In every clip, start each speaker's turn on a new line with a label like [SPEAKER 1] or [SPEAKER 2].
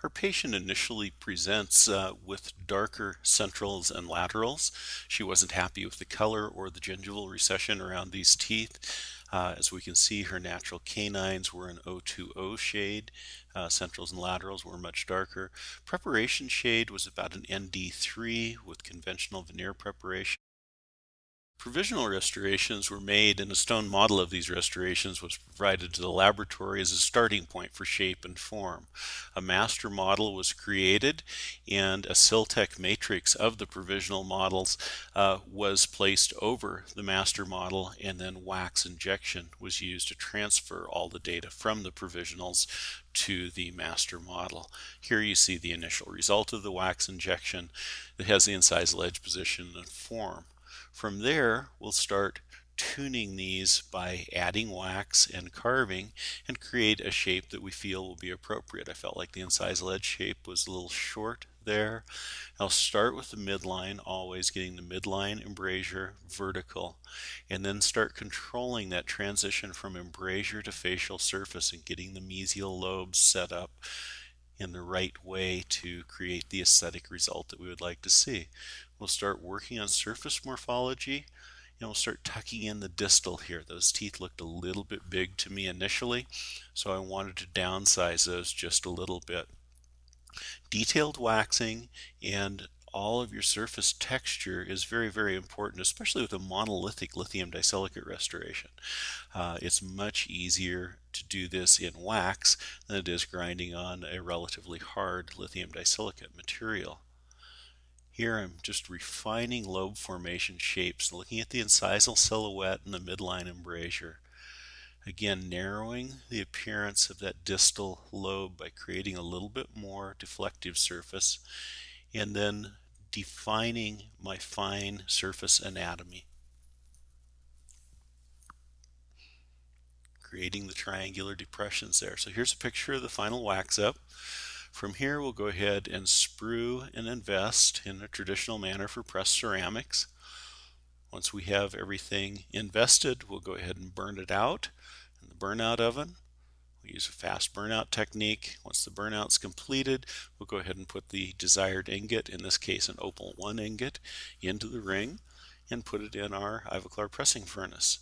[SPEAKER 1] Our patient initially presents with darker centrals and laterals. She wasn't happy with the color or the gingival recession around these teeth. As we can see, her natural canines were an O2O shade. Centrals and laterals were much darker. Preparation shade was about an ND3 with conventional veneer preparation. Provisional restorations were made, and a stone model of these restorations was provided to the laboratory as a starting point for shape and form. A master model was created, and a Siltec matrix of the provisional models was placed over the master model, and then wax injection was used to transfer all the data from the provisionals to the master model. Here you see the initial result of the wax injection that has the incisal edge position and form. From there, we'll start tuning these by adding wax and carving and create a shape that we feel will be appropriate. I felt like the incisal edge shape was a little short there. I'll start with the midline, always getting the midline embrasure vertical, and then start controlling that transition from embrasure to facial surface and getting the mesial lobes set up in the right way to create the aesthetic result that we would like to see. We'll start working on surface morphology, and we'll start tucking in the distal here. Those teeth looked a little bit big to me initially, so I wanted to downsize those just a little bit. Detailed waxing and all of your surface texture is very, very important, especially with a monolithic lithium disilicate restoration. It's much easier to do this in wax than it is grinding on a relatively hard lithium disilicate material. Here I'm just refining lobe formation shapes, looking at the incisal silhouette and the midline embrasure. Again, narrowing the appearance of that distal lobe by creating a little bit more deflective surface, and then defining my fine surface anatomy. Creating the triangular depressions there. So here's a picture of the final wax up. From here we'll go ahead and sprue and invest in a traditional manner for pressed ceramics. Once we have everything invested, we'll go ahead and burn it out in the burnout oven. We'll use a fast burnout technique. Once the burnout's completed, we'll go ahead and put the desired ingot, in this case an opal 1 ingot, into the ring and put it in our Ivoclar pressing furnace.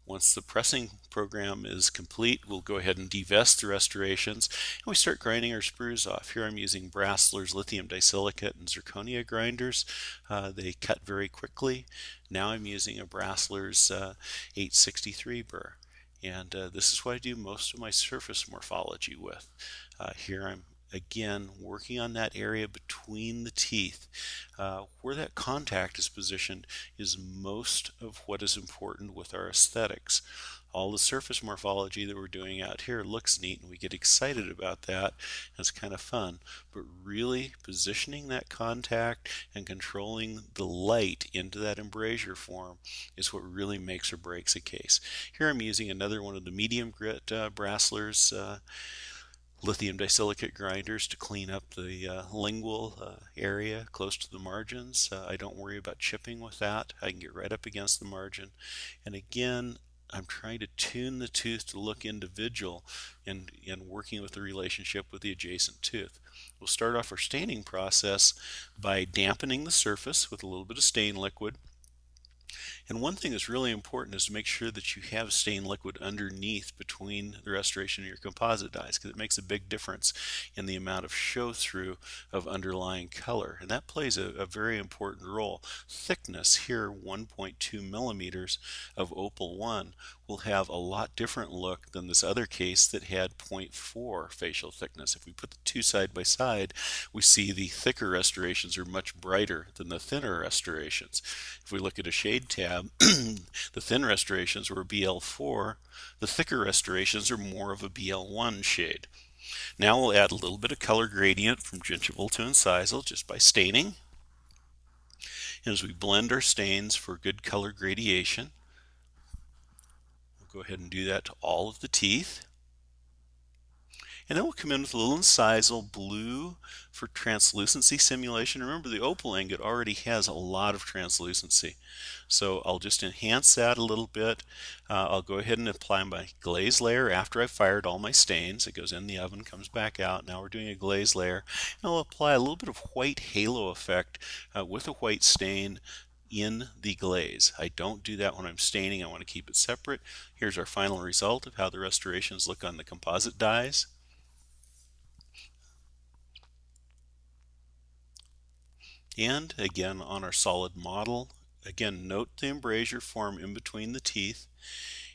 [SPEAKER 1] Once the pressing program is complete, we'll go ahead and devest the restorations, and we start grinding our sprues off. Here I'm using Brasseler's lithium disilicate and zirconia grinders. They cut very quickly. Now I'm using a Brasseler's 863 burr, and this is what I do most of my surface morphology with. Here I'm again working on that area between the teeth. Where that contact is positioned is most of what is important with our aesthetics. All the surface morphology that we're doing out here looks neat and we get excited about that. It's kind of fun, but really positioning that contact and controlling the light into that embrasure form is what really makes or breaks a case. Here I'm using another one of the medium grit Brasseler's lithium disilicate grinders to clean up the lingual area close to the margins. I don't worry about chipping with that. I can get right up against the margin. And again, I'm trying to tune the tooth to look individual and working with the relationship with the adjacent tooth. We'll start off our staining process by dampening the surface with a little bit of stain liquid. And one thing that's really important is to make sure that you have stain liquid underneath between the restoration of your composite dyes, because it makes a big difference in the amount of show through of underlying color, and that plays a very important role. Thickness here, 1.2 millimeters of opal 1, will have a lot different look than this other case that had 0.4 facial thickness. If we put the two side by side, we see the thicker restorations are much brighter than the thinner restorations. If we look at a shade tab, the thin restorations were BL4, the thicker restorations are more of a BL1 shade. Now we'll add a little bit of color gradient from gingival to incisal just by staining. And as we blend our stains for good color gradation, we'll go ahead and do that to all of the teeth. And then we'll come in with a little incisal blue for translucency simulation. Remember, the opal ingot already has a lot of translucency. So I'll just enhance that a little bit. I'll go ahead and apply my glaze layer after I've fired all my stains. It goes in the oven, comes back out. Now we're doing a glaze layer. And I'll apply a little bit of white halo effect with a white stain in the glaze. I don't do that when I'm staining. I want to keep it separate. Here's our final result of how the restorations look on the composite dies. And again on our solid model, again note the embrasure form in between the teeth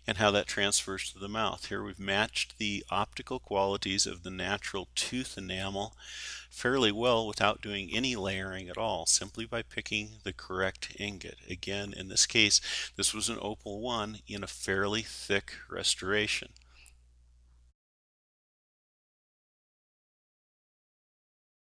[SPEAKER 1] and how that transfers to the mouth. Here we've matched the optical qualities of the natural tooth enamel fairly well without doing any layering at all, simply by picking the correct ingot. Again, in this case, this was an opal 1 in a fairly thick restoration.